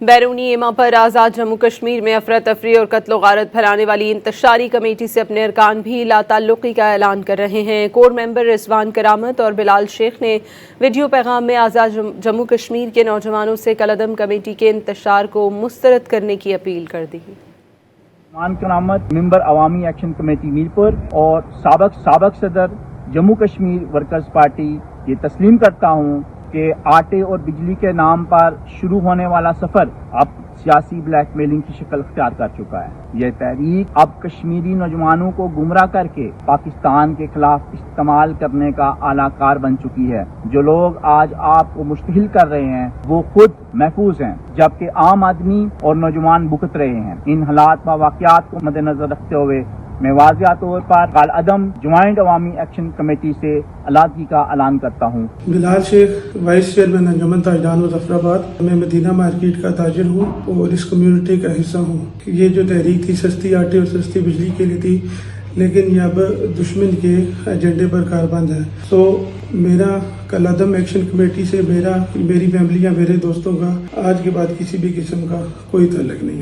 بیرونی ایما پر آزاد جموں کشمیر میں افراتفری اور قتل و غارت پھیلانے والی انتشاری کمیٹی سے اپنے ارکان بھی لا تعلقی کا اعلان کر رہے ہیں۔ کور ممبر رضوان کرامت اور بلال شیخ نے ویڈیو پیغام میں آزاد جموں کشمیر کے نوجوانوں سے کالعدم کمیٹی کے انتشار کو مسترد کرنے کی اپیل کر دی۔ رضوان کرامت ممبر عوامی ایکشن کمیٹی میرپور اور سابق صدر جموں کشمیر ورکرز پارٹی یہ تسلیم کرتا ہوں کہ آٹے اور بجلی کے نام پر شروع ہونے والا سفر اب سیاسی بلیک میلنگ کی شکل اختیار کر چکا ہے۔ یہ تحریک اب کشمیری نوجوانوں کو گمراہ کر کے پاکستان کے خلاف استعمال کرنے کا اعلی کار بن چکی ہے۔ جو لوگ آج آپ کو مشتعل کر رہے ہیں وہ خود محفوظ ہیں، جبکہ عام آدمی اور نوجوان بھگت رہے ہیں۔ ان حالات و واقعات کو مد نظر رکھتے ہوئے میں واضح طور پر کالعدم جوائنٹ عوامی ایکشن کمیٹی سے علیحدگی کا اعلان کرتا ہوں۔ بلال شیخ، وائس چیئرمین انجمن تاجدان مظفرآباد۔ میں مدینہ مارکیٹ کا تاجر ہوں اور اس کمیونٹی کا حصہ ہوں۔ یہ جو تحریک تھی سستی آٹے اور سستی بجلی کے لیے تھی، لیکن یہ اب دشمن کے ایجنڈے پر کاربند ہے۔ تو میرا کالعدم ایکشن کمیٹی سے میری فیملی یا میرے دوستوں کا آج کے بعد کسی بھی قسم کا کوئی تعلق نہیں ہے۔